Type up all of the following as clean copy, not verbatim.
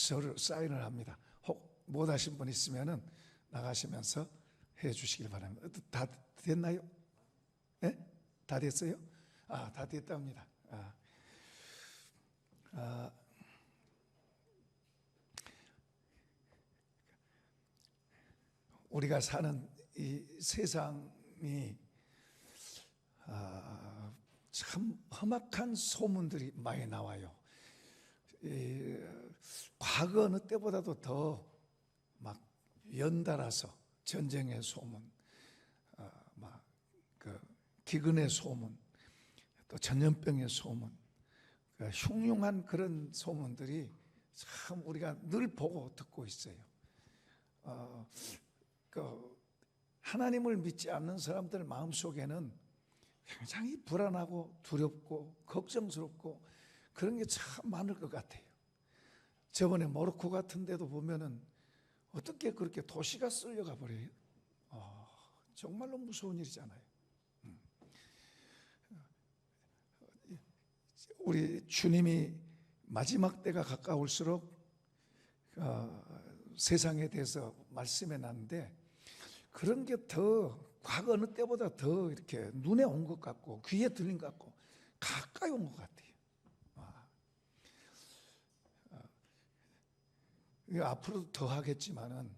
서로 사인을 합니다. 혹 못 하신 분 있으면은 나가시면서 해 주시길 바랍니다. 다 됐나요? 네? 다 됐어요? 다 됐답니다. 우리가 사는 이 세상이 참 험악한 소문들이 많이 나와요. 과거 어느 때보다도 더 막 연달아서 전쟁의 소문, 그 기근의 소문, 또 전염병의 소문, 흉흉한 그런 소문들이 참 우리가 늘 보고 듣고 있어요. 하나님을 믿지 않는 사람들 마음속에는 굉장히 불안하고 두렵고 걱정스럽고 그런 게 참 많을 것 같아요. 저번에 모로코 같은 데도 보면은 어떻게 그렇게 도시가 쓸려가 버려요? 정말로 무서운 일이잖아요. 우리 주님이 마지막 때가 가까울수록 세상에 대해서 말씀해 놨는데 그런 게 더 과거 어느 때보다 더 이렇게 눈에 온 것 같고 귀에 들린 것 같고 가까이 온 것 같아요. 앞으로도 더 하겠지만은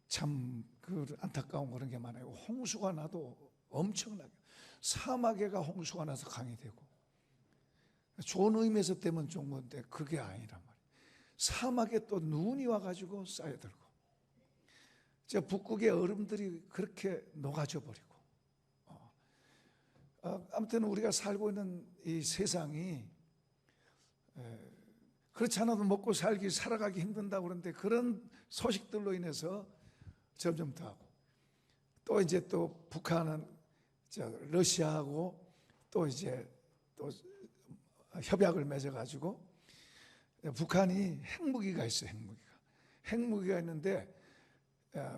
참 그 안타까운 그런 게 많아요. 홍수가 나도 엄청나게 사막에가 홍수가 나서 강이 되고 좋은 의미에서 되면 좋은 건데 그게 아니란 말이에요. 사막에 또 눈이 와가지고 쌓여들고 저 북극의 얼음들이 그렇게 녹아져 버리고 아무튼 우리가 살고 있는 이 세상이 그렇지 않아도 먹고 살아가기 힘든다고 그러는데 그런 소식들로 인해서 점점 더 하고 또 이제 또 북한은 러시아하고 또 이제 또 협약을 맺어가지고 북한이 핵무기가 있어요. 핵무기가 있는데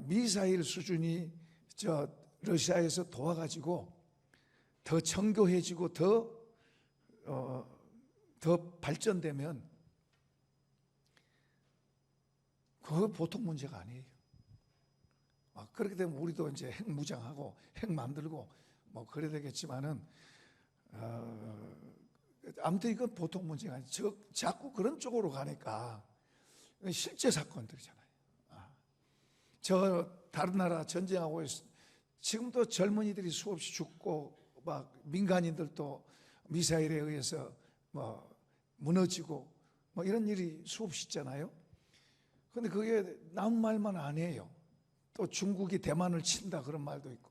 미사일 수준이 러시아에서 도와가지고 더 정교해지고 더 발전되면 그거 보통 문제가 아니에요. 그렇게 되면 우리도 이제 핵 무장하고 핵 만들고 뭐 그래야 되겠지만은 아무튼 이건 보통 문제가 아니에요. 자꾸 그런 쪽으로 가니까 실제 사건들이잖아요. 다른 나라 전쟁하고 지금도 젊은이들이 수없이 죽고 막 민간인들도 미사일에 의해서 뭐 무너지고 뭐 이런 일이 수없이 있잖아요. 그런데 그게 남 말만 아니에요. 또 중국이 대만을 친다 그런 말도 있고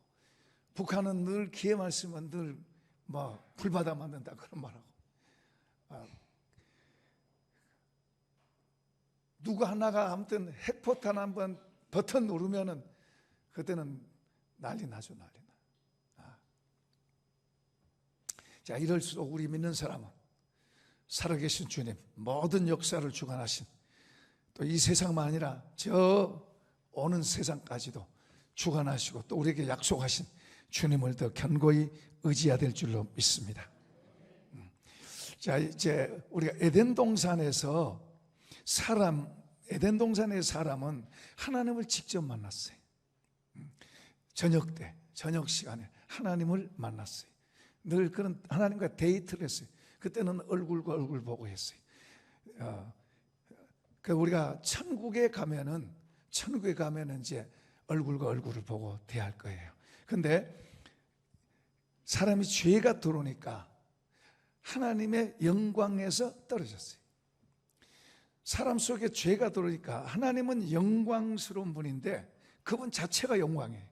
북한은 늘 기회만 쓰면 늘 뭐 불바다 만든다 그런 말하고 누구 하나가 아무튼 핵포탄 한번 버튼 누르면은 그때는 난리 나죠. 난리 나. 자, 이럴수록 우리 믿는 사람은 살아계신 주님 모든 역사를 주관하신 또 이 세상만 아니라 저 오는 세상까지도 주관하시고 또 우리에게 약속하신 주님을 더 견고히 의지해야 될 줄로 믿습니다. 자, 이제 우리가 에덴 동산의 사람은 하나님을 직접 만났어요. 저녁 시간에 하나님을 만났어요. 늘 그런 하나님과 데이트를 했어요. 그때는 얼굴과 얼굴 보고 했어요. 우리가 천국에 가면은 이제 얼굴과 얼굴을 보고 대할 거예요. 근데 사람이 죄가 들어오니까 하나님의 영광에서 떨어졌어요. 사람 속에 죄가 들어오니까 하나님은 영광스러운 분인데 그분 자체가 영광이에요.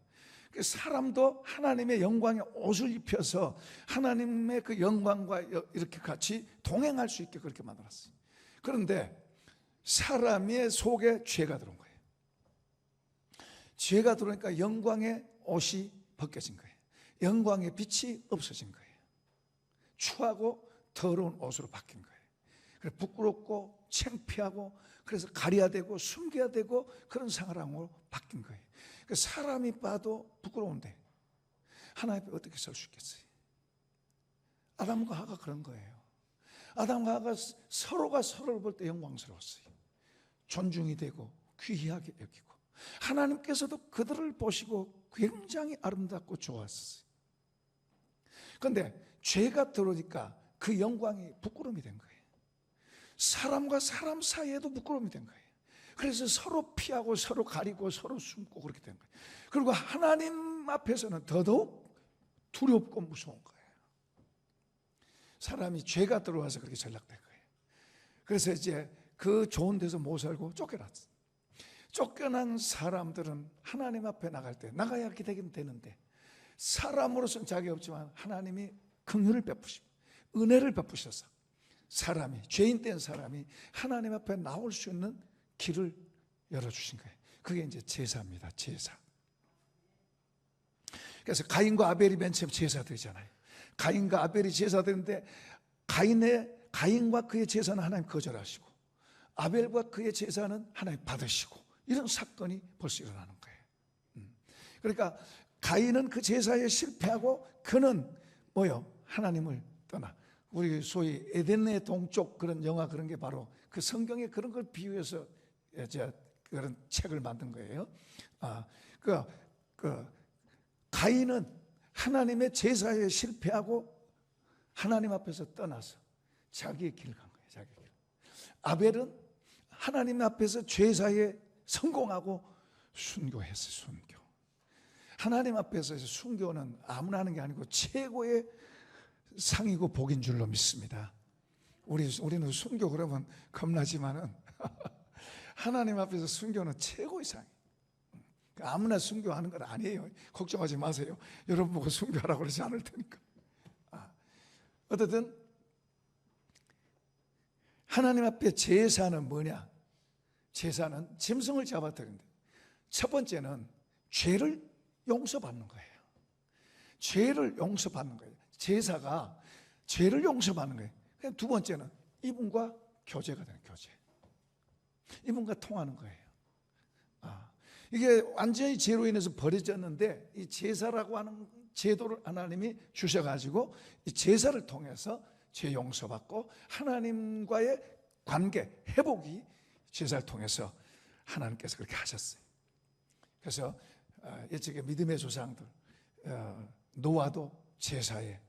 사람도 하나님의 영광의 옷을 입혀서 하나님의 그 영광과 이렇게 같이 동행할 수 있게 그렇게 만들었어요. 그런데 사람의 속에 죄가 들어온 거예요. 죄가 들어오니까 영광의 옷이 벗겨진 거예요. 영광의 빛이 없어진 거예요. 추하고 더러운 옷으로 바뀐 거예요. 그래서 부끄럽고 창피하고 그래서 가려야 되고 숨겨야 되고 그런 상황으로 바뀐 거예요. 사람이 봐도 부끄러운데 하나님 앞에 어떻게 설 수 있겠어요? 아담과 하가 그런 거예요. 아담과 하와가 서로가 서로를 볼 때 영광스러웠어요. 존중이 되고 귀하게 여기고, 하나님께서도 그들을 보시고 굉장히 아름답고 좋았어요. 그런데 죄가 들어오니까 그 영광이 부끄러움이 된 거예요. 사람과 사람 사이에도 부끄러움이 된 거예요. 그래서 서로 피하고 서로 가리고 서로 숨고 그렇게 된 거예요. 그리고 하나님 앞에서는 더더욱 두렵고 무서운 거예요. 사람이 죄가 들어와서 그렇게 전락된 거예요. 그래서 이제 그 좋은 데서 못 살고 쫓겨났어요. 쫓겨난 사람들은 하나님 앞에 나갈 때 나가야 되긴 되는데, 사람으로서는 자격이 없지만 하나님이 긍휼을 베푸시고 은혜를 베푸셔서 사람이, 죄인 된 사람이 하나님 앞에 나올 수 있는 길을 열어주신 거예요. 그게 이제 제사입니다. 제사. 그래서 가인과 아벨이 맨 처음 제사 드리잖아요. 가인과 아벨이 제사 드리는데, 가인과 그의 제사는 하나님 거절하시고 아벨과 그의 제사는 하나님 받으시고, 이런 사건이 벌써 일어나는 거예요. 그러니까 가인은 그 제사에 실패하고 그는 뭐요? 하나님을 떠나. 우리 소위 에덴의 동쪽 그런 영화, 그런 게 바로 그 성경에 그런 걸 비유해서 그런 책을 만든 거예요. 가인은 하나님의 제사에 실패하고 하나님 앞에서 떠나서 자기의 길을 간 거예요. 자기의 길. 아벨은 하나님 앞에서 제사에 성공하고 순교했어요. 순교. 하나님 앞에서 순교는 아무나 하는 게 아니고 최고의 상이고 복인 줄로 믿습니다. 우리는 순교 그러면 겁나지만은 하나님 앞에서 순교는 최고의 상이에요. 아무나 순교하는 건 아니에요. 걱정하지 마세요. 여러분 보고 순교하라고 그러지 않을 테니까. 어쨌든 하나님 앞에 제사는 뭐냐? 제사는 짐승을 잡아드리는데, 첫 번째는 죄를 용서받는 거예요. 죄를 용서받는 거예요. 제사가 죄를 용서받는 거예요. 두 번째는 이분과 교제가 되는, 교제. 이분과 통하는 거예요. 이게 완전히 죄로 인해서 버려졌는데, 이 제사라고 하는 제도를 하나님이 주셔가지고 이 제사를 통해서 죄 용서받고 하나님과의 관계 회복이 제사를 통해서 하나님께서 그렇게 하셨어요. 그래서 옛적의 믿음의 조상들, 노아도 제사에,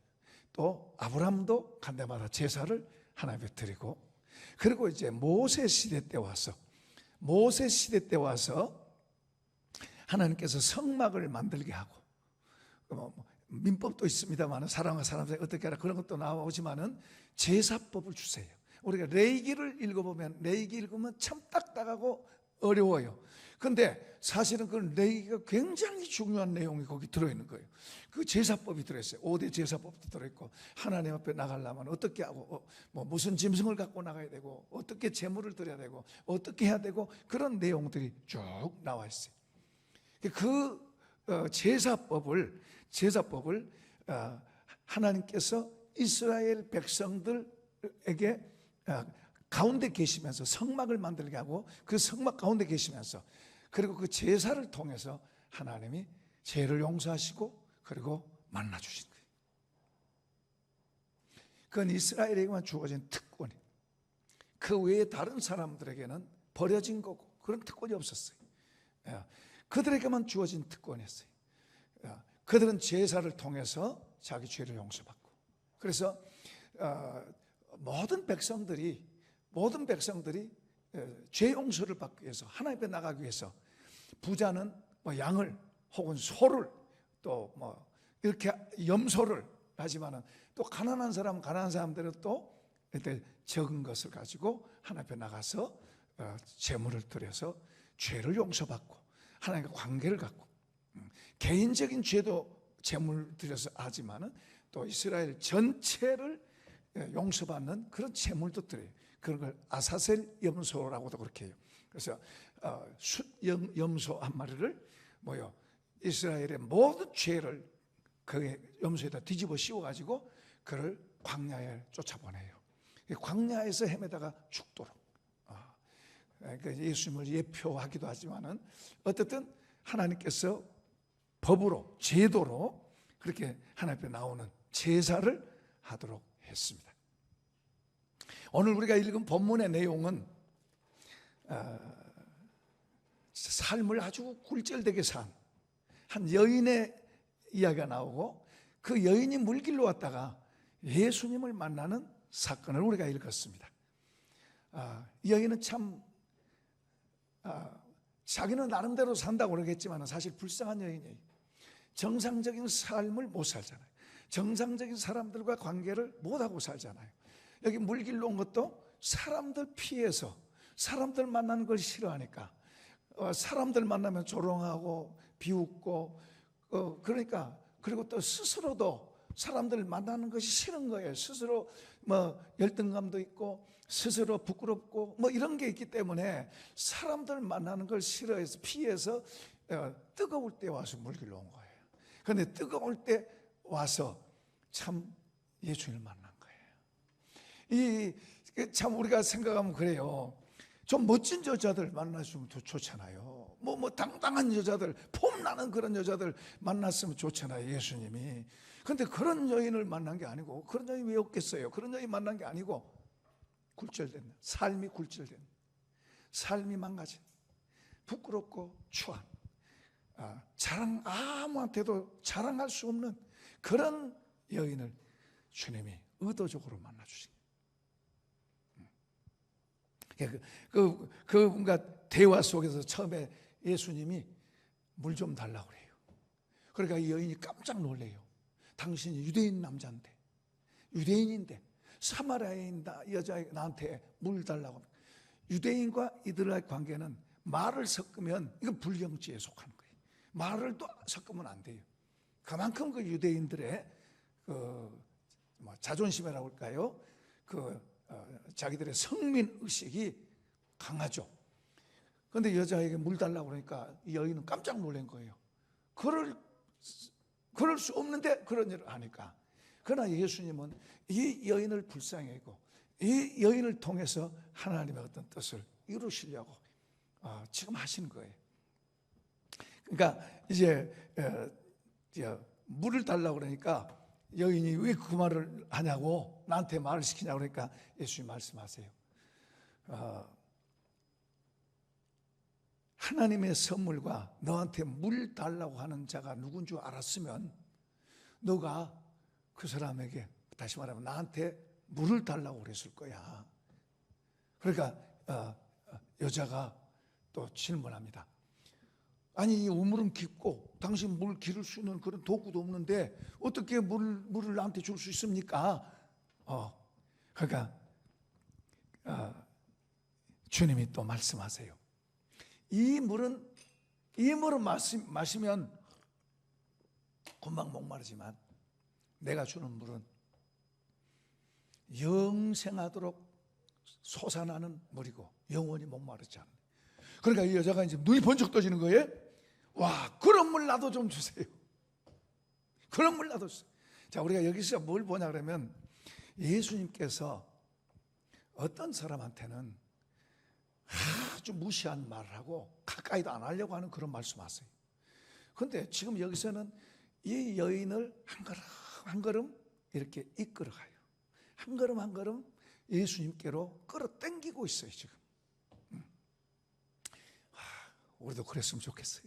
또 아브라함도 간데마다 제사를 하나님께 드리고, 그리고 이제 모세 시대 때 와서 하나님께서 성막을 만들게 하고, 민법도 있습니다만 사람과 사람 사이 어떻게 하라 그런 것도 나오지만은 제사법을 주세요. 우리가 레위기를 읽어보면, 레위기 읽으면 참 딱딱하고 어려워요. 그런데 사실은 그 레위기가 굉장히 중요한 내용이 거기 들어있는 거예요. 그 제사법이 들어있어요. 5대 제사법도 들어있고, 하나님 앞에 나가려면 어떻게 하고, 무슨 짐승을 갖고 나가야 되고, 어떻게 제물을 드려야 되고, 어떻게 해야 되고, 그런 내용들이 쭉 나와 있어요. 그 제사법을 하나님께서 이스라엘 백성들에게 가운데 계시면서 성막을 만들게 하고, 그 성막 가운데 계시면서, 그리고 그 제사를 통해서 하나님이 죄를 용서하시고 그리고 만나 주신 거예요. 그건 이스라엘에게만 주어진 특권이에요. 그 외에 다른 사람들에게는 버려진 거고 그런 특권이 없었어요. 그들에게만 주어진 특권이었어요. 그들은 제사를 통해서 자기 죄를 용서받고, 그래서 모든 백성들이 죄 용서를 받기 위해서, 하나님 앞에 나가기 위해서, 부자는 양을 혹은 소를, 또 이렇게 염소를 하지만은, 또 가난한 사람들은 또 적은 것을 가지고 하나님 앞에 나가서 제물을 드려서 죄를 용서받고 하나님과 관계를 갖고, 개인적인 죄도 제물 드려서 하지만은 또 이스라엘 전체를 용서받는 그런 제물도 드려요. 그런 걸 아사셀 염소라고도 그렇게 해요. 그래서 염소 한 마리를 이스라엘의 모든 죄를 그 염소에다 뒤집어 씌워가지고 그를 광야에 쫓아보내요. 광야에서 헤매다가 죽도록. 그러니까 예수님을 예표하기도 하지만은, 어쨌든 하나님께서 법으로, 제도로 그렇게 하나님 앞에 나오는 제사를 하도록 했습니다. 오늘 우리가 읽은 본문의 내용은 삶을 아주 굴절되게 산 한 여인의 이야기가 나오고, 그 여인이 물길로 왔다가 예수님을 만나는 사건을 우리가 읽었습니다. 이 여인은 참 자기는 나름대로 산다고 그러겠지만 사실 불쌍한 여인이에요. 정상적인 삶을 못 살잖아요. 정상적인 사람들과 관계를 못하고 살잖아요. 여기 물길로 온 것도 사람들 피해서, 사람들 만나는 걸 싫어하니까, 사람들 만나면 조롱하고 비웃고, 그러니까, 그리고 또 스스로도 사람들 만나는 것이 싫은 거예요. 스스로 열등감도 있고 스스로 부끄럽고 이런 게 있기 때문에 사람들 만나는 걸 싫어해서 피해서 뜨거울 때 와서 물길로 온 거예요. 그런데 뜨거울 때 와서 참 예수님을 만난 거예요. 참 우리가 생각하면 그래요. 좀 멋진 여자들 만나주면 더 좋잖아요. 당당한 여자들, 폼나는 그런 여자들 만났으면 좋잖아요, 예수님이. 그런데 그런 여인을 만난 게 아니고, 그런 여인 왜 없겠어요? 그런 여인 만난 게 아니고, 굴절된, 삶이 굴절된, 삶이 망가진, 부끄럽고 추한, 아무한테도 자랑할 수 없는 그런 여인을 주님이 의도적으로 만나주신 거예요. 뭔가 대화 속에서 처음에 예수님이 물 좀 달라고 그래요. 그러니까 이 여인이 깜짝 놀래요. 당신이 유대인 남자인데, 유대인인데 사마리아인 여자가 나한테 물 달라고 합니다. 유대인과 이들의 관계는 말을 섞으면 이건 불경지에 속하는 거예요. 말을 또 섞으면 안 돼요. 그만큼 그 유대인들의 자존심이라고 할까요? 자기들의 성민 의식이 강하죠. 그런데 여자에게 물 달라고 그러니까 이 여인은 깜짝 놀란 거예요. 그럴 수 없는데 그런 일을 하니까. 그러나 예수님은 이 여인을 불쌍히 여기고 이 여인을 통해서 하나님의 어떤 뜻을 이루시려고 지금 하시는 거예요. 그러니까 이제 물을 달라고 그러니까 여인이 왜 그 말을 하냐고, 나한테 말을 시키냐고 그러니까 예수님 말씀하세요. 하나님의 선물과 너한테 물 달라고 하는 자가 누군 줄 알았으면 너가 그 사람에게, 다시 말하면 나한테 물을 달라고 그랬을 거야. 그러니까 여자가 또 질문합니다. 아니, 이 우물은 깊고 당신 물 기를 수 있는 그런 도구도 없는데 어떻게 물을 나한테 줄 수 있습니까? 그러니까 주님이 또 말씀하세요. 이 물은 마시면 금방 목마르지만 내가 주는 물은 영생하도록 솟아나는 물이고 영원히 목마르지 않는. 그러니까 이 여자가 이제 눈이 번쩍 떠지는 거예요. 와, 그런 물 나도 좀 주세요. 그런 물 나도 주세요. 자, 우리가 여기서 뭘 보냐 그러면 예수님께서 어떤 사람한테는 아주 무시한 말을 하고 가까이도 안 하려고 하는 그런 말씀하세요. 그런데 지금 여기서는 이 여인을 한 걸음 한 걸음 이렇게 이끌어가요. 한 걸음 한 걸음 예수님께로 끌어당기고 있어요 지금. 우리도 그랬으면 좋겠어요.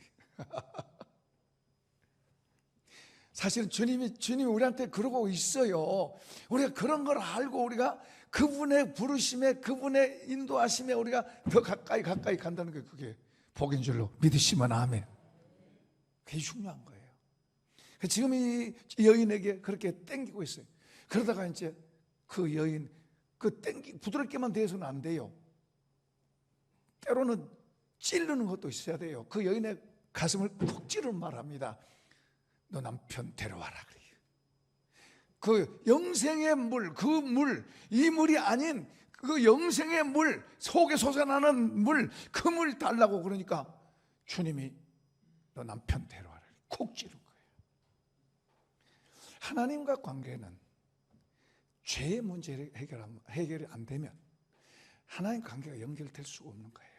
사실은 주님이 우리한테 그러고 있어요. 우리가 그런 걸 알고 우리가 그분의 부르심에, 그분의 인도하심에 우리가 더 가까이 간다는 게 그게 복인 줄로 믿으시면 아멘. 그게 중요한 거예요. 지금 이 여인에게 그렇게 땡기고 있어요. 그러다가 이제 그 여인, 부드럽게만 대해서는 안 돼요. 때로는 찌르는 것도 있어야 돼요. 그 여인의 가슴을 푹 찌르는 말을 합니다. 너 남편 데려와라 그래요. 그 영생의 물, 이 물이 아닌 그 영생의 물, 속에 솟아나는 물, 그 물 달라고 그러니까 주님이 너 남편 데려와라 콕 찌른 거예요. 하나님과 관계는 죄의 문제를 해결이 안 되면 하나님 관계가 연결될 수가 없는 거예요.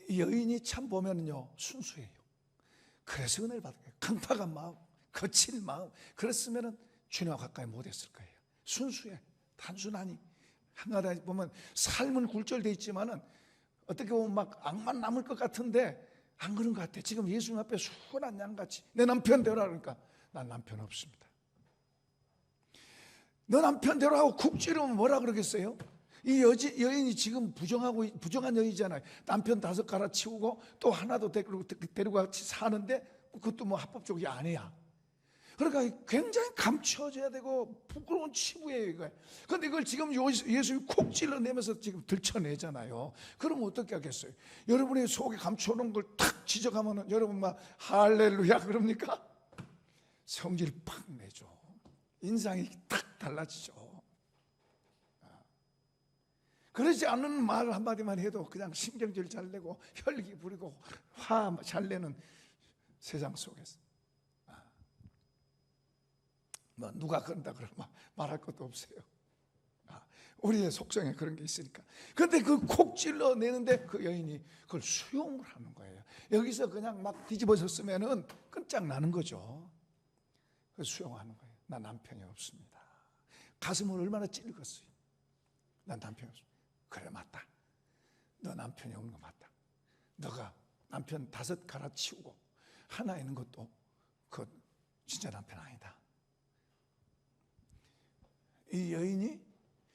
이 여인이 참 보면요 순수해요. 그래서 은혜를 받은 거예요. 강팍한 마음, 거친 마음. 그랬으면 주님과 가까이 못했을 거예요. 순수해. 단순하니. 한가다 보면 삶은 굴절돼 있지만은 어떻게 보면 막 악만 남을 것 같은데 안 그런 것 같아. 지금 예수님 앞에 순한 양같이 내 남편 되라 그러니까 난 남편 없습니다. 너 남편 되라 하고 쿡 찌르면 뭐라 그러겠어요? 이 여인이 지금 부정한 여인이잖아요. 남편 5 갈아치우고 또 하나도 데리고 같이 사는데 그것도 뭐 합법적이 아니야. 그러니까 굉장히 감춰져야 되고 부끄러운 치부예요, 이거. 그런데 이걸 지금 예수님이 콕 찔러내면서 지금 들춰내잖아요. 그러면 어떻게 하겠어요? 여러분의 속에 감춰놓은 걸 탁 지적하면 여러분 막 할렐루야 그럽니까? 성질 팍 내죠. 인상이 탁 달라지죠. 그러지 않는 말 한마디만 해도 그냥 신경질 잘 내고 혈기 부리고 화 잘 내는 세상 속에서 뭐 누가 그런다 그러면 말할 것도 없어요. 우리의 속성에 그런 게 있으니까. 그런데 그 콕 찔러내는데 그 여인이 그걸 수용을 하는 거예요. 여기서 그냥 막 뒤집어졌으면은 끝장나는 거죠. 그 수용하는 거예요. 나 남편이 없습니다. 가슴을 얼마나 찔렸어요. 난 남편이 없습니다. 그래, 맞다. 너 남편이 없는 거 맞다. 너가 남편 5 갈아치우고 하나 있는 것도 그 진짜 남편 아니다. 이 여인이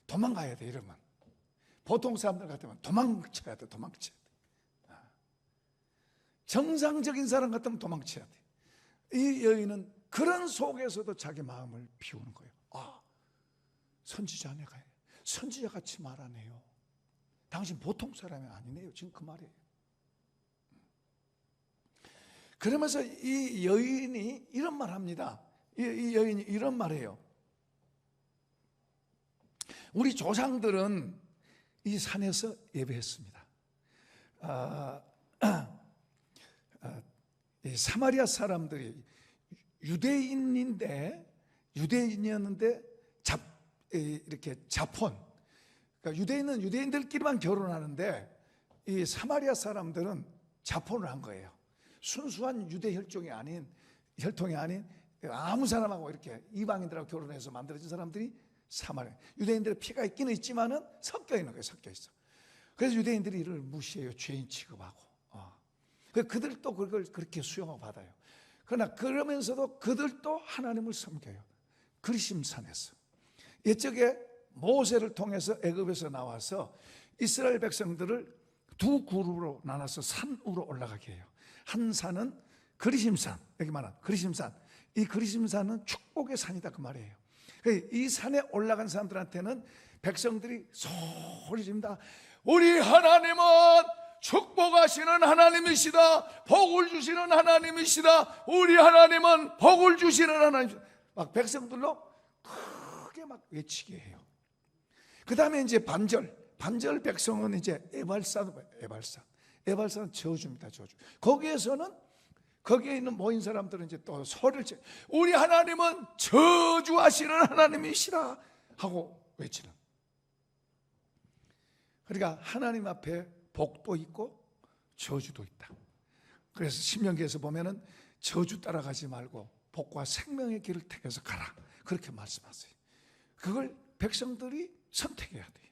도망가야 돼. 이러면 보통 사람들 같으면 도망쳐야 돼. 정상적인 사람 같으면 도망쳐야 돼. 이 여인은 그런 속에서도 자기 마음을 비우는 거예요. 선지자네가 선지자같이 말하네요. 당신 보통 사람이 아니네요. 지금 그 말이에요. 그러면서 이 여인이 이런 말 합니다. 이 여인이 이런 말해요. 우리 조상들은 이 산에서 예배했습니다. 이 사마리아 사람들이 유대인이었는데 이렇게 자폰, 그러니까 유대인은 유대인들끼리만 결혼하는데 이 사마리아 사람들은 자폰을 한 거예요. 순수한 유대 혈통이 아닌 아무 사람하고 이렇게 이방인들하고 결혼해서 만들어진 사람들이 사마리아. 유대인들의 피가 있기는 있지만은 섞여 있는 거예요. 섞여 있어. 그래서 유대인들이 이를 무시해요. 죄인 취급하고. 그들도 그걸 그렇게 수용하고 받아요. 그러나 그러면서도 그들도 하나님을 섬겨요. 그리심산에서. 옛적에 모세를 통해서 애굽에서 나와서 이스라엘 백성들을 2 그룹으로 나눠서 산 위로 올라가게 해요. 한 산은 그리심산, 여기 말한 그리심산. 이 그리심산은 축복의 산이다 그 말이에요. 이 산에 올라간 사람들한테는 백성들이 소리 지릅니다. 우리 하나님은 축복하시는 하나님이시다. 복을 주시는 하나님이시다. 우리 하나님은 복을 주시는 하나님이시다. 막 백성들로 크게 막 외치게 해요. 그 다음에 이제 반절 백성은 이제 에발산은 저주입니다. 저주. 거기에 있는 모인 사람들은 이제 또 소리를 쳐. 우리 하나님은 저주하시는 하나님이시라 하고 외치는. 그러니까 하나님 앞에 복도 있고 저주도 있다. 그래서 신명기에서 보면은 저주 따라가지 말고 복과 생명의 길을 택해서 가라. 그렇게 말씀하세요. 그걸 백성들이 선택해야 돼요.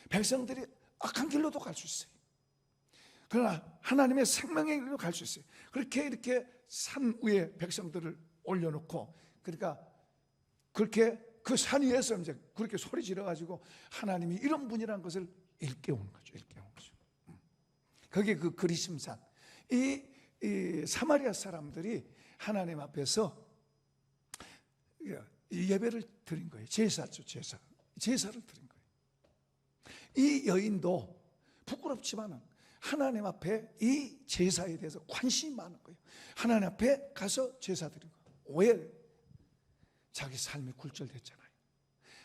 백성들이 악한 길로도 갈 수 있어요. 그러나 하나님의 생명의 길로 갈 수 있어요. 그렇게 이렇게 산 위에 백성들을 올려놓고, 그러니까 그렇게 그 산 위에서 이제 그렇게 소리 질러가지고 하나님이 이런 분이라는 것을 일깨우는 거죠. 그게 그 그리심산. 이 사마리아 사람들이 하나님 앞에서 예배를 드린 거예요. 제사를 드린 거예요. 이 여인도 부끄럽지만은 하나님 앞에 이 제사에 대해서 관심이 많은 거예요. 하나님 앞에 가서 제사 드린 거예요. 왜? 자기 삶이 굴절됐잖아요.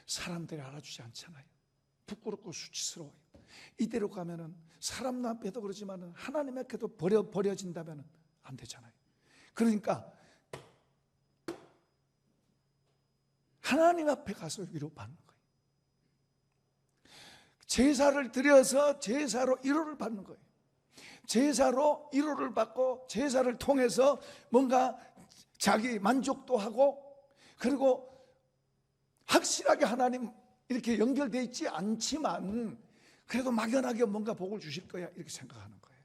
사람들이 알아주지 않잖아요. 부끄럽고 수치스러워요. 이대로 가면은 사람 앞에도 그러지만은 하나님 앞에도 버려진다면은 안 되잖아요. 그러니까 하나님 앞에 가서 위로받는 거예요. 제사를 드려서 제사로 위로를 받는 거예요. 제사로 위로를 받고 제사를 통해서 뭔가 자기 만족도 하고, 그리고 확실하게 하나님 이렇게 연결되어 있지 않지만 그래도 막연하게 뭔가 복을 주실 거야 이렇게 생각하는 거예요.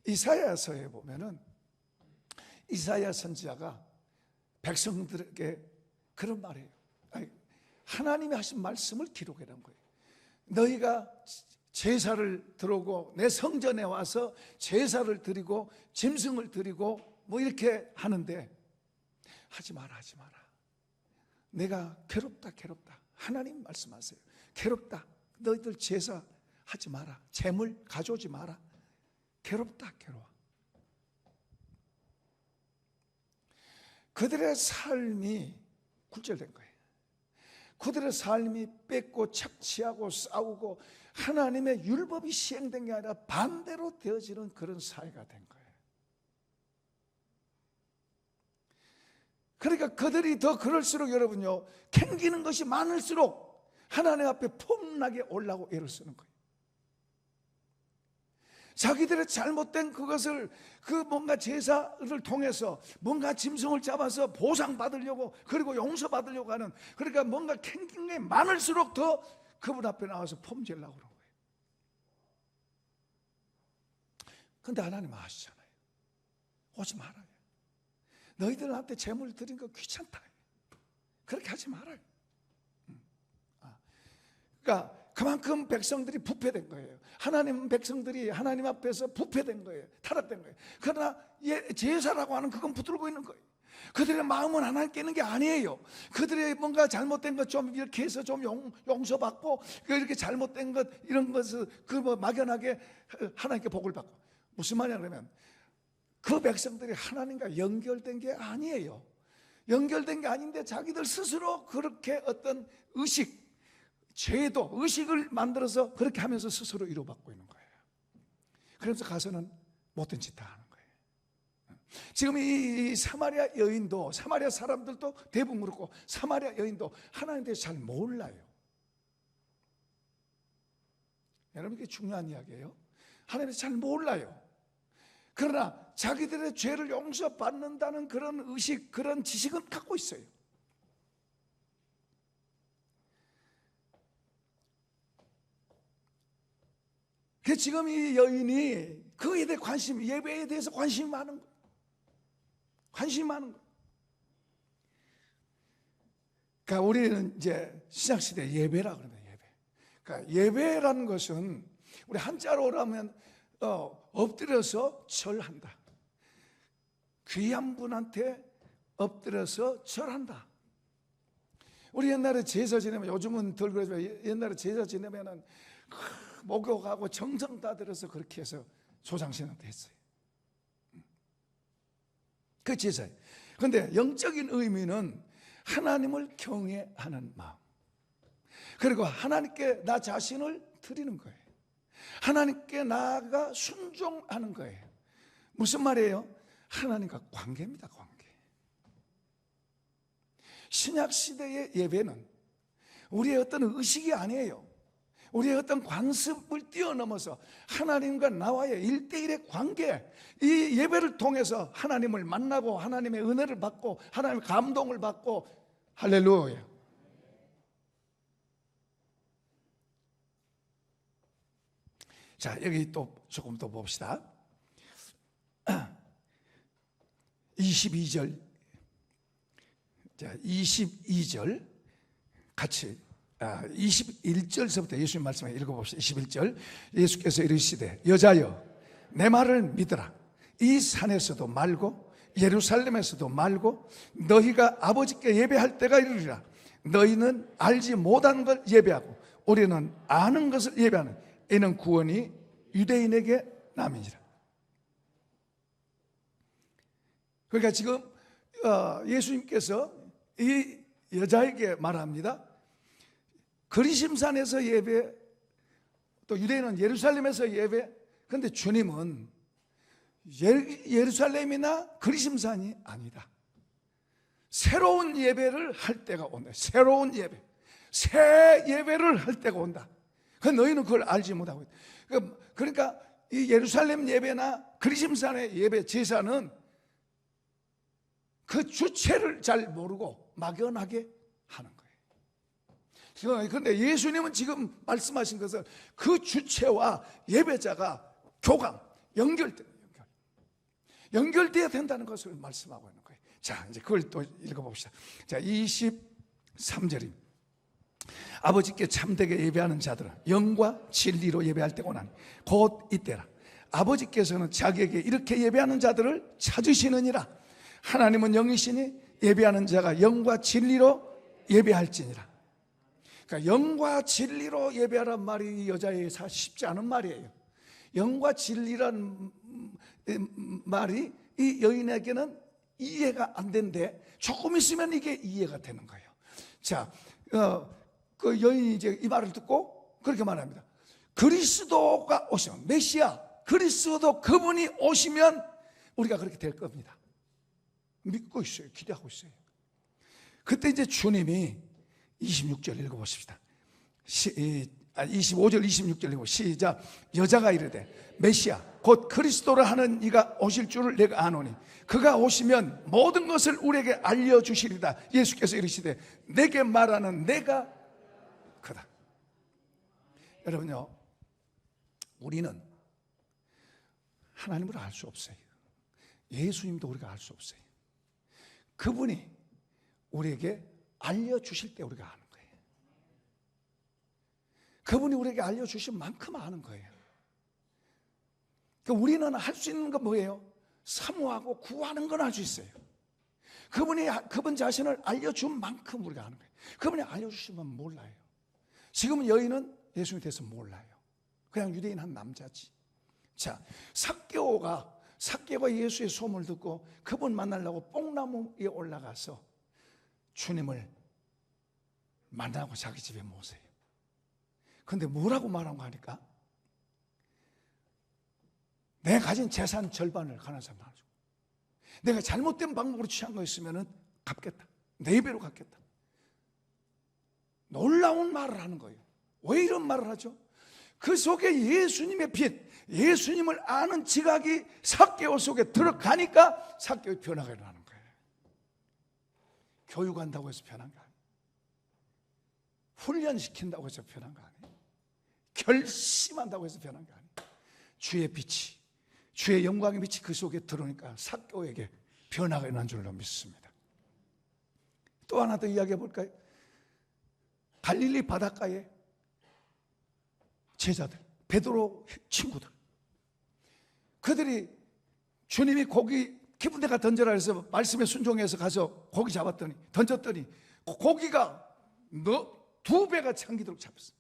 이사야서에 보면은 이사야 선지자가 백성들에게 그런 말이에요. 하나님이 하신 말씀을 기록해 놓은 거예요. 너희가 제사를 드리고 내 성전에 와서 제사를 드리고 짐승을 드리고 뭐 이렇게 하는데 하지 마라, 하지 마라. 내가 괴롭다, 괴롭다. 하나님 말씀하세요. 괴롭다. 너희들 제사 하지 마라. 재물 가져오지 마라. 괴롭다, 괴로워. 그들의 삶이 굴절된 거예요. 그들의 삶이 뺏고 착취하고 싸우고 하나님의 율법이 시행된 게 아니라 반대로 되어지는 그런 사회가 된 거예요. 그러니까 그들이 더 그럴수록 여러분요, 캥기는 것이 많을수록 하나님 앞에 폼나게 올라고 애를 쓰는 거예요. 자기들의 잘못된 그것을 뭔가 제사를 통해서 뭔가 짐승을 잡아서 보상받으려고 그리고 용서받으려고 하는, 그러니까 뭔가 캥기는 게 많을수록 더 그분 앞에 나와서 폼질라고 그런 거예요. 근데 하나님은 아시잖아요. 오지 말아요. 너희들한테 재물 드린 거 귀찮다. 그렇게 하지 말아요. 그러니까 그만큼 백성들이 부패된 거예요. 하나님 백성들이 하나님 앞에서 부패된 거예요. 타락된 거예요. 그러나 제사라고 하는 그건 붙들고 있는 거예요. 그들의 마음은 하나님께 있는 게 아니에요. 그들의 뭔가 잘못된 것 좀 이렇게 해서 좀 용서받고 이렇게 잘못된 것 이런 것을 막연하게 하나님께 복을 받고. 무슨 말이냐 그러면 그 백성들이 하나님과 연결된 게 아니에요. 연결된 게 아닌데 자기들 스스로 그렇게 어떤 의식, 죄도, 의식을 만들어서 그렇게 하면서 스스로 위로받고 있는 거예요. 그래서 가서는 못된 짓 다 하는 거예요. 지금 이 사마리아 여인도, 사마리아 사람들도 대부분 그렇고 사마리아 여인도 하나님에 대해서 잘 몰라요. 여러분, 이게 중요한 이야기예요. 하나님에 대해서 잘 몰라요. 그러나 자기들의 죄를 용서받는다는 그런 의식, 그런 지식은 갖고 있어요. 그 지금 이 여인이 그에 대해 관심, 예배에 대해서 관심이 많은 거예요. 관심이 많은 거예요. 그러니까 우리는 이제 신약시대 예배라 그러면 예배. 그러니까 예배라는 것은 우리 한자로 하면 엎드려서 절한다. 귀한 분한테 엎드려서 절한다. 우리 옛날에 제사 지내면, 요즘은 덜 그러지만 옛날에 제사 지내면은 목욕하고 정성 다 들어서 그렇게 해서 조상신한테 했어요. 그 제사예요. 그런데 영적인 의미는 하나님을 경외하는 마음, 그리고 하나님께 나 자신을 드리는 거예요. 하나님께 나아가 순종하는 거예요. 무슨 말이에요? 하나님과 관계입니다. 관계. 신약시대의 예배는 우리의 어떤 의식이 아니에요. 우리의 어떤 관습을 뛰어넘어서 하나님과 나와의 1대1의 관계, 이 예배를 통해서 하나님을 만나고 하나님의 은혜를 받고 하나님의 감동을 받고, 할렐루야. 자, 여기 또 조금 더 봅시다. 22절. 자, 22절 같이 21절서부터 예수님 말씀을 읽어봅시다. 21절. 예수께서 이르시되 여자여 내 말을 믿으라. 이 산에서도 말고 예루살렘에서도 말고 너희가 아버지께 예배할 때가 이르리라. 너희는 알지 못한 걸 예배하고 우리는 아는 것을 예배하는 이는 구원이 유대인에게 남이니라. 그러니까 지금 예수님께서 이 여자에게 말합니다. 그리심산에서 예배, 또 유대인은 예루살렘에서 예배. 그런데 주님은 예루살렘이나 그리심산이 아니다. 새로운 예배를 할 때가 온다. 새로운 예배, 새 예배를 할 때가 온다. 너희는 그걸 알지 못하고 있다. 그러니까 이 예루살렘 예배나 그리심산의 예배, 제사는 그 주체를 잘 모르고 막연하게 하는 거예요. 그런데 예수님은 지금 말씀하신 것은 그 주체와 예배자가 교감, 연결되어야 된다는 것을 말씀하고 있는 거예요. 자, 이제 그걸 또 읽어봅시다. 자, 23절입니다. 아버지께 참되게 예배하는 자들은 영과 진리로 예배할 때고 나니 곧 이때라. 아버지께서는 자기에게 이렇게 예배하는 자들을 찾으시느니라. 하나님은 영이시니 예배하는 자가 영과 진리로 예배할지니라. 그러니까 영과 진리로 예배하란 말이 여자에 쉽지 않은 말이에요. 영과 진리란 말이 이 여인에게는 이해가 안 된대. 조금 있으면 이게 이해가 되는 거예요. 자, 그 여인이 이제 이 말을 듣고 그렇게 말합니다. 그리스도가 오시면, 메시아 그리스도 그분이 오시면 우리가 그렇게 될 겁니다. 믿고 있어요. 기대하고 있어요. 그때 이제 주님이 26절 읽어보십시다. 25절 26절 읽고 시작. 여자가 이르되 메시아 곧 그리스도를 하는 이가 오실 줄을 내가 아노니 그가 오시면 모든 것을 우리에게 알려주시리다. 예수께서 이르시되 내게 말하는 내가 그다. 여러분요, 우리는 하나님을 알 수 없어요. 예수님도 우리가 알 수 없어요. 그분이 우리에게 알려주실 때 우리가 아는 거예요. 그분이 우리에게 알려주신 만큼 아는 거예요. 그러니까 우리는 할 수 있는 건 뭐예요? 사모하고 구하는 건 할 수 있어요. 그분 자신을 알려준 만큼 우리가 아는 거예요. 그분이 알려주시면 몰라요. 지금은 여인은 예수님에 대해서 몰라요. 그냥 유대인 한 남자지. 자, 삭개오가 예수의 소문을 듣고 그분 만나려고 뽕나무에 올라가서 주님을 만나고 자기 집에 모세요. 그런데 뭐라고 말하고 하니까 내가 가진 재산 절반을 가난한 사람 나눠주고, 내가 잘못된 방법으로 취한 거 있으면 갚겠다. 4배로 갚겠다. 놀라운 말을 하는 거예요. 왜 이런 말을 하죠? 그 속에 예수님의 빛, 예수님을 아는 지각이 삭개오 속에 들어가니까 삭개오의 변화가 일어나는 거예요. 교육한다고 해서 변한 거 아니에요. 훈련시킨다고 해서 변한 거 아니에요. 결심한다고 해서 변한 거 아니에요. 주의 빛이, 주의 영광의 빛이 그 속에 들어오니까 삭개오에게 변화가 일어난 줄로 믿습니다. 또 하나 더 이야기해 볼까요? 갈릴리 바닷가에 제자들, 베드로 친구들, 그들이 주님이 고기 깊은 데가 던져라 해서 말씀에 순종해서 가서 고기 잡았더니, 던졌더니 고기가 2배가 참기도록 잡혔어요.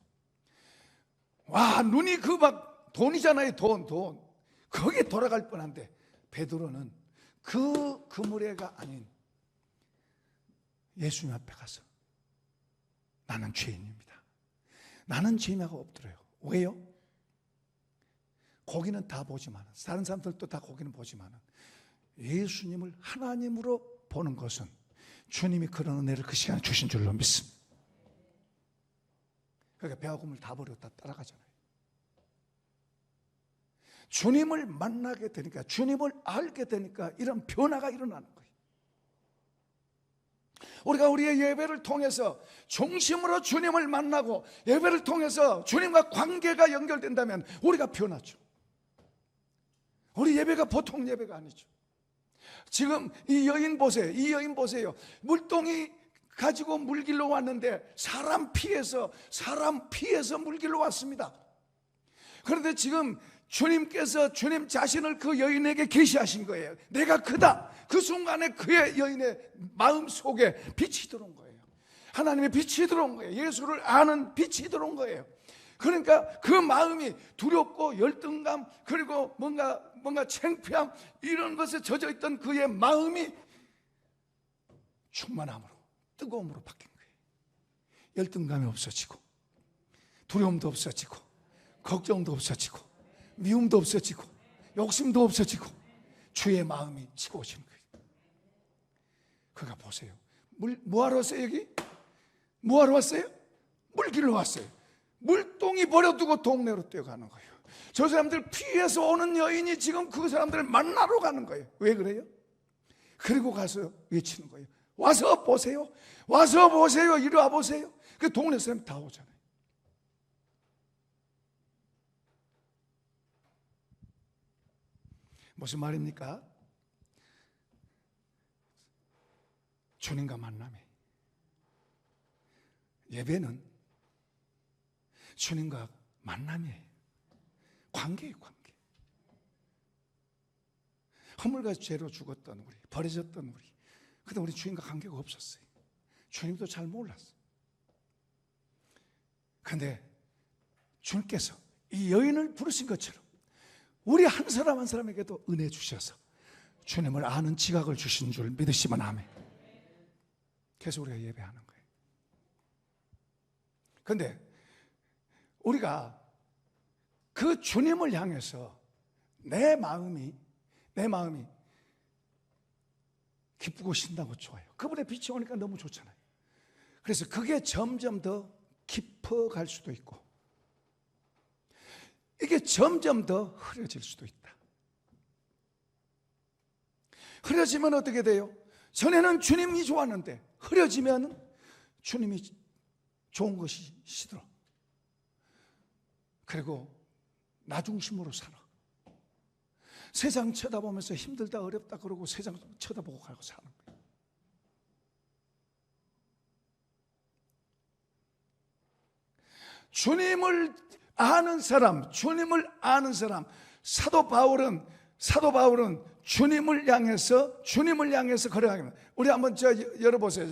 와, 눈이 그 막 돈이잖아요. 돈. 거기에 돌아갈 뻔한데 베드로는 그 그물애가 아닌 예수님 앞에 가서 나는 죄인입니다. 나는 죄인하고 엎드려요. 왜요? 고기는 다 보지만, 다른 사람들도 다 고기는 보지만 예수님을 하나님으로 보는 것은 주님이 그런 은혜를 그 시간에 주신 줄로 믿습니다. 그러니까 배와 고물 다 버렸다 따라가잖아요. 주님을 만나게 되니까, 주님을 알게 되니까 이런 변화가 일어나는 거예요. 우리가 우리의 예배를 통해서 중심으로 주님을 만나고 예배를 통해서 주님과 관계가 연결된다면 우리가 변하죠. 우리 예배가 보통 예배가 아니죠. 지금 이 여인 보세요. 물동이 가지고 물길로 왔는데 사람 피해서 물길로 왔습니다. 그런데 지금 주님께서 주님 자신을 그 여인에게 계시하신 거예요. 내가 그다. 그 순간에 그의 여인의 마음 속에 빛이 들어온 거예요. 하나님의 빛이 들어온 거예요. 예수를 아는 빛이 들어온 거예요. 그러니까 그 마음이 두렵고 열등감, 그리고 뭔가 창피함, 이런 것에 젖어있던 그의 마음이 충만함으로, 뜨거움으로 바뀐 거예요. 열등감이 없어지고, 두려움도 없어지고, 걱정도 없어지고, 미움도 없어지고, 욕심도 없어지고, 주의 마음이 치고오시는 거예요. 그가 보세요. 뭐하러 왔어요 여기? 뭐하러 왔어요? 물길로 왔어요. 물동이 버려두고 동네로 뛰어가는 거예요. 저 사람들 피해서 오는 여인이 지금 그 사람들을 만나러 가는 거예요. 왜 그래요? 그리고 가서 외치는 거예요. 와서 보세요. 와서 보세요. 이리 와 보세요. 그 동네 사람 다 오잖아요. 무슨 말입니까? 주님과 만남이, 예배는 주님과 만남이에요. 관계예요, 관계. 허물과 죄로 죽었던 우리, 버려졌던 우리, 근데 우리 주님과 관계가 없었어요. 주님도 잘 몰랐어요. 근데 주님께서 이 여인을 부르신 것처럼 우리 한 사람 한 사람에게도 은혜 주셔서 주님을 아는 지각을 주신 줄 믿으시면 아멘. 그래서 우리가 예배하는 거예요. 근데 우리가 그 주님을 향해서 내 마음이 기쁘고 신나고 좋아요. 그분의 빛이 오니까 너무 좋잖아요. 그래서 그게 점점 더 깊어갈 수도 있고 이게 점점 더 흐려질 수도 있다. 흐려지면 어떻게 돼요? 전에는 주님이 좋았는데 흐려지면 주님이 좋은 것이 싫어. 그리고 나 중심으로 살아. 세상 쳐다보면서 힘들다 어렵다 그러고 세상 쳐다보고 가고 사는 거예요. 주님을 아는 사람, 사도 바울은 주님을 향해서 걸어가는. 우리 한번 열어보세요.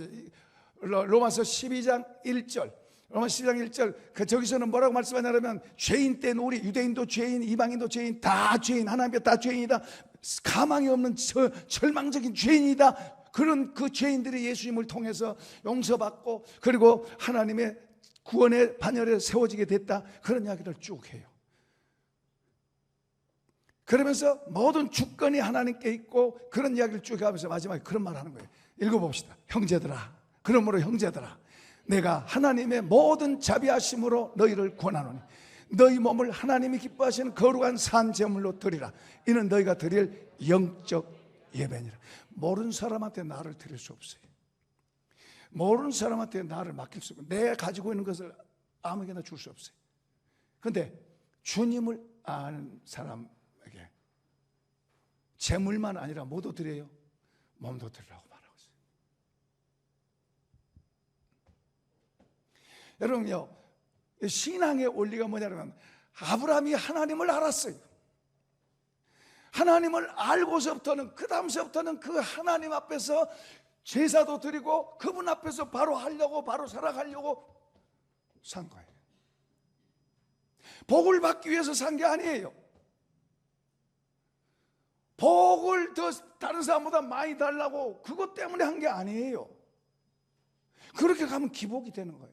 로마서 12장 1절. 로마서 12장 1절. 저기서는 뭐라고 말씀하냐면 죄인 땐 우리 유대인도 죄인, 이방인도 죄인, 다 죄인, 하나님께 다 죄인이다. 가망이 없는 절망적인 죄인이다. 그런 그 죄인들이 예수님을 통해서 용서받고 그리고 하나님의 구원의 반열에 세워지게 됐다. 그런 이야기를 쭉 해요. 그러면서 모든 주권이 하나님께 있고 그런 이야기를 쭉 하면서 마지막에 그런 말 하는 거예요. 읽어봅시다. 형제들아, 그러므로 형제들아, 내가 하나님의 모든 자비하심으로 너희를 권하노니 너희 몸을 하나님이 기뻐하시는 거룩한 산 제물로 드리라. 이는 너희가 드릴 영적 예배니라. 모르는 사람한테 나를 드릴 수 없어요. 모르는 사람한테 나를 맡길 수 없고 내가 가지고 있는 것을 아무에게나 줄 수 없어요. 그런데 주님을 아는 사람에게 재물만 아니라 뭐도 드려요? 몸도 드리라고 말하고 있어요. 여러분요, 신앙의 원리가 뭐냐면 아브라함이 하나님을 알았어요. 하나님을 알고서부터는 그 다음서부터는 그 하나님 앞에서 제사도 드리고 그분 앞에서 바로 살아가려고 산 거예요. 복을 받기 위해서 산 게 아니에요. 복을 더 다른 사람보다 많이 달라고 그것 때문에 한 게 아니에요. 그렇게 가면 기복이 되는 거예요.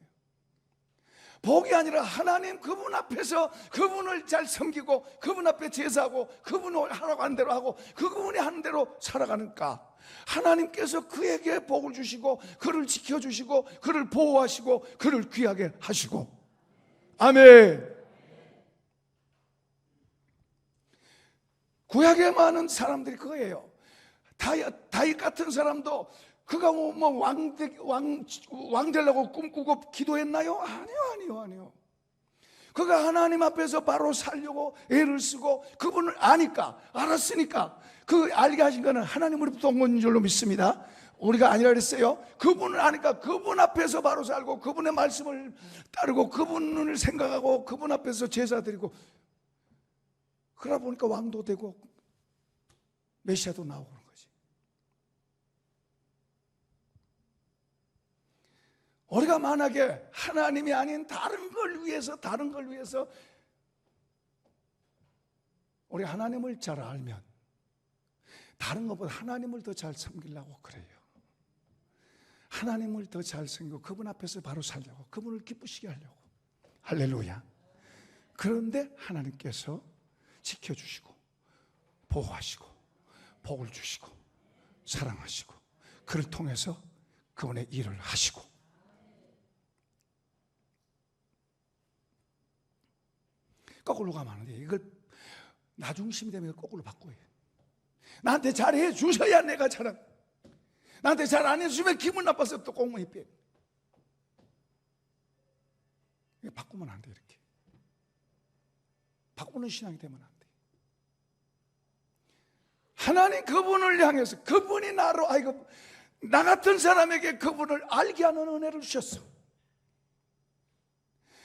복이 아니라 하나님 그분 앞에서 그분을 잘 섬기고 그분 앞에 제사하고 그분을 하라고 하는 대로 하고 그분이 하는 대로 살아가니까 하나님께서 그에게 복을 주시고 그를 지켜주시고 그를 보호하시고 그를 귀하게 하시고. 아멘. 구약에 많은 사람들이 그거예요. 다윗 같은 사람도 그가 왕 되려고 꿈꾸고 기도했나요? 아니요. 그가 하나님 앞에서 바로 살려고 애를 쓰고 그분을 알았으니까 그 알게 하신 거는 하나님으로부터 온 건 줄로 믿습니다. 우리가 아니라 그랬어요. 그분을 아니까 그분 앞에서 바로 살고 그분의 말씀을 따르고 그분을 생각하고 그분 앞에서 제사 드리고 그러다 보니까 왕도 되고 메시아도 나오고 그런 거지. 우리가 만약에 하나님이 아닌 다른 걸 위해서 우리 하나님을 잘 알면 다른 것보다 하나님을 더 잘 섬기려고 그래요. 하나님을 더 잘 섬기고 그분 앞에서 바로 살려고 그분을 기쁘시게 하려고. 할렐루야. 그런데 하나님께서 지켜주시고 보호하시고 복을 주시고 사랑하시고 그를 통해서 그분의 일을 하시고. 거꾸로 가면 안 돼. 이걸 나중심이 되면 거꾸로 바꿔요. 나한테 잘해 주셔야 내가 잘하고 나한테 잘 안 해주면 기분 나빠서 또 공무원이 빼. 이거 바꾸면 안 돼. 이렇게 바꾸는 신앙이 되면 안 돼. 하나님 그분을 향해서, 그분이 나로 하여금 나 같은 사람에게 그분을 알게 하는 은혜를 주셨어.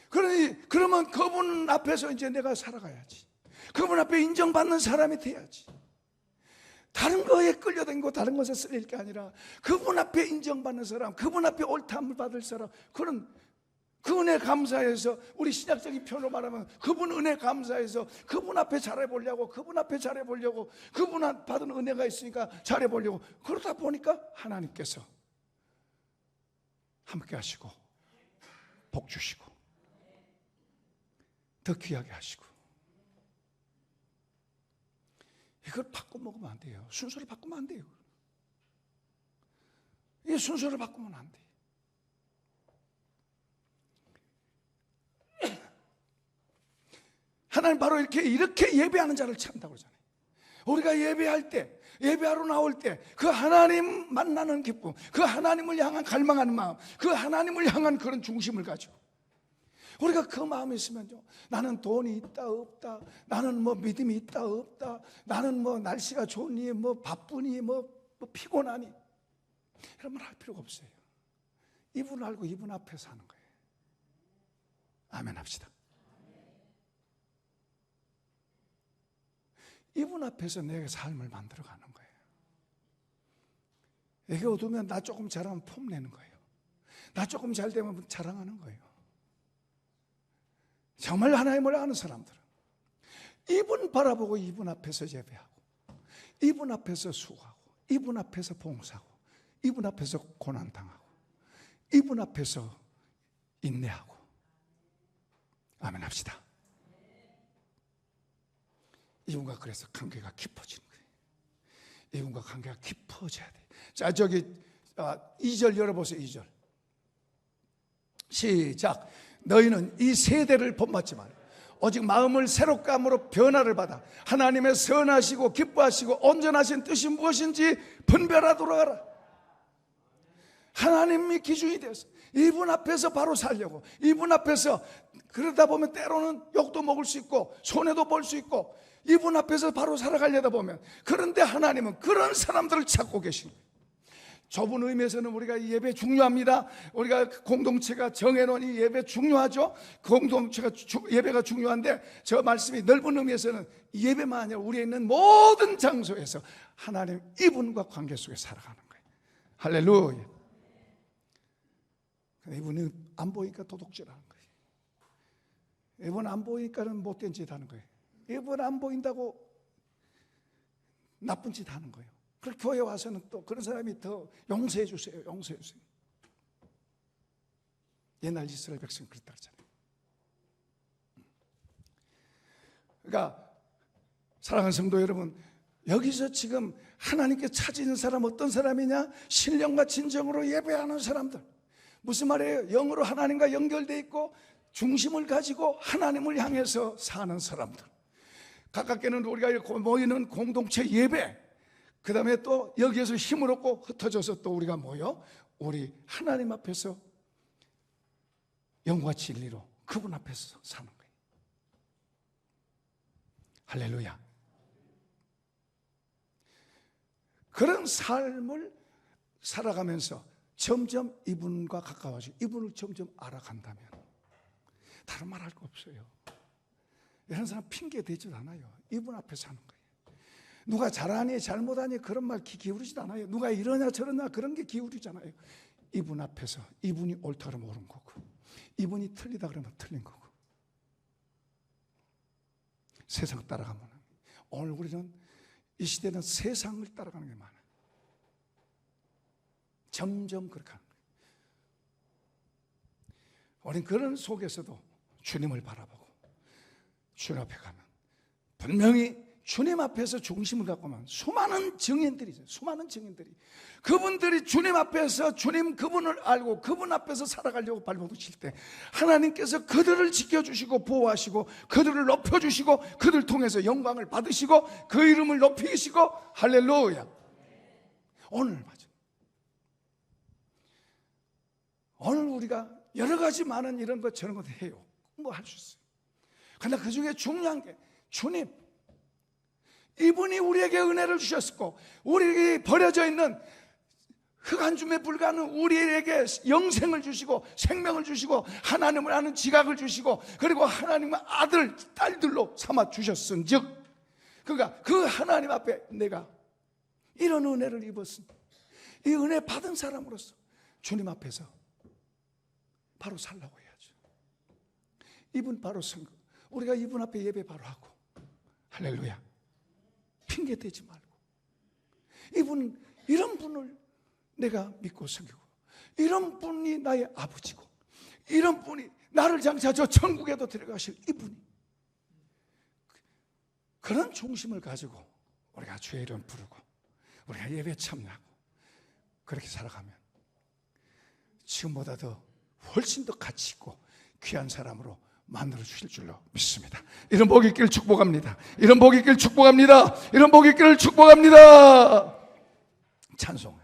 그러면 그분 앞에서 이제 내가 살아가야지. 그분 앞에 인정받는 사람이 돼야지. 다른 거에 끌려다니고 다른 것에 쓸릴 게 아니라 그분 앞에 인정받는 사람, 그분 앞에 옳다함을 받을 사람, 그 은혜 감사해서, 우리 신약적인 표현으로 말하면 그분 은혜 감사해서 그분 앞에 잘해보려고, 그분 앞에 잘해보려고, 그분 받은 은혜가 있으니까 잘해보려고, 그러다 보니까 하나님께서 함께 하시고 복 주시고 더 귀하게 하시고. 이걸 바꿔 먹으면 안 돼요. 순서를 바꾸면 안 돼요. 이 순서를 바꾸면 안 돼. 하나님 바로 이렇게 예배하는 자를 찾는다고 그러잖아요. 우리가 예배할 때, 예배하러 나올 때 그 하나님 만나는 기쁨, 그 하나님을 향한 갈망하는 마음, 그 하나님을 향한 그런 중심을 가지고 우리가 그 마음이 있으면요, 나는 돈이 있다 없다, 나는 뭐 믿음이 있다 없다, 나는 뭐 날씨가 좋니, 뭐 바쁘니, 뭐 피곤하니, 이런 말 할 필요가 없어요. 이분 알고 이분 앞에 사는 거예요. 아멘 합시다. 이분 앞에서 내 삶을 만들어가는 거예요. 애가 어두면 나 조금 잘하면 폼내는 거예요. 나 조금 잘 되면 자랑하는 거예요. 정말 하나님을 아는 사람들은 이분 바라보고 이분 앞에서 예배하고, 이분 앞에서 수고하고, 이분 앞에서 봉사하고, 이분 앞에서 고난당하고, 이분 앞에서 인내하고. 아멘 합시다. 이분과 그래서 관계가 깊어지는 거예요. 이분과 관계가 깊어져야 돼. 자, 저기 2절 열어보세요. 2절 시작. 너희는 이 세대를 본받지 마라. 오직 마음을 새롭게 함으로 변화를 받아 하나님의 선하시고 기뻐하시고 온전하신 뜻이 무엇인지 분별하도록 하라. 하나님이 기준이 되어서 이분 앞에서 바로 살려고, 이분 앞에서, 그러다 보면 때로는 욕도 먹을 수 있고 손해도 볼 수 있고, 이분 앞에서 바로 살아가려다 보면, 그런데 하나님은 그런 사람들을 찾고 계신 거예요. 좁은 의미에서는 우리가 예배 중요합니다. 우리가 공동체가 정해놓은 이 예배 중요하죠. 공동체가 예배가 중요한데, 저 말씀이 넓은 의미에서는 예배만 아니라 우리에 있는 모든 장소에서 하나님 이분과 관계 속에 살아가는 거예요. 할렐루야. 이분이 안 보이니까 도둑질하는 거예요. 이분 안 보이니까는 못된 짓 하는 거예요. 이분 안 보인다고 나쁜 짓 하는 거예요. 그리고 교회 와서는 또 그런 사람이 더 용서해 주세요. 용서해 주세요. 옛날 이스라엘 백성 그랬다 그러잖아요. 그러니까 사랑하는 성도 여러분, 여기서 지금 하나님께 찾는 사람 어떤 사람이냐? 신령과 진정으로 예배하는 사람들. 무슨 말이에요? 영으로 하나님과 연결되어 있고 중심을 가지고 하나님을 향해서 사는 사람들. 가깝게는 우리가 모이는 공동체 예배, 그 다음에 또 여기에서 힘을 얻고 흩어져서 또 우리가 모여 우리 하나님 앞에서 영과 진리로 그분 앞에서 사는 거예요. 할렐루야. 그런 삶을 살아가면서 점점 이분과 가까워지고 이분을 점점 알아간다면 다른 말 할 거 없어요. 이런 사람 핑계 대지도 않아요. 이분 앞에 사는 거예요. 누가 잘하니 잘못하니 그런 말 기울이지도 않아요. 누가 이러냐 저러냐 그런 게 기울이잖아요. 이분 앞에서 이분이 옳다 그러면 옳은 거고, 이분이 틀리다 그러면 틀린 거고. 세상 따라가면, 오늘 우리는 이 시대는 세상을 따라가는 게 많아요. 점점 그렇게 하는 거예요. 우린 그런 속에서도 주님을 바라보고 주님 앞에 가면 분명히 주님 앞에서 중심을 갖고 만 수많은 증인들이죠. 수많은 증인들이, 그분들이 주님 앞에서 주님 그분을 알고 그분 앞에서 살아가려고 발버둥칠 때 하나님께서 그들을 지켜주시고 보호하시고 그들을 높여주시고 그들 통해서 영광을 받으시고 그 이름을 높이시고, 할렐루야. 오늘 맞아. 오늘 우리가 여러 가지 많은 이런 것 저런 것 해요. 뭐 할 수 있어요. 그러나 그 중에 중요한 게 주님, 이분이 우리에게 은혜를 주셨고 우리에게 버려져 있는 흙 한 줌에 불과한 우리에게 영생을 주시고 생명을 주시고 하나님을 아는 지각을 주시고 그리고 하나님의 아들, 딸들로 삼아 주셨은즉, 그러니까 그 하나님 앞에 내가 이런 은혜를 입었으니 이 은혜 받은 사람으로서 주님 앞에서 바로 살라고 해야죠. 이분 바로 선 거. 우리가 이분 앞에 예배 바로 하고, 할렐루야, 핑계 대지 말고, 이분, 이런 분을 내가 믿고 섬기고, 이런 분이 나의 아버지고, 이런 분이 나를 장차 저 천국에도 들어가실 이분이, 그런 중심을 가지고 우리가 주의 이름 부르고 우리가 예배 참여하고 그렇게 살아가면 지금보다 더 훨씬 더 가치 있고 귀한 사람으로 만들어 주실 줄로 믿습니다. 이런 복이 있기를 축복합니다. 이런 복이 있기를 축복합니다. 이런 복이 있기를 축복합니다. 찬송해.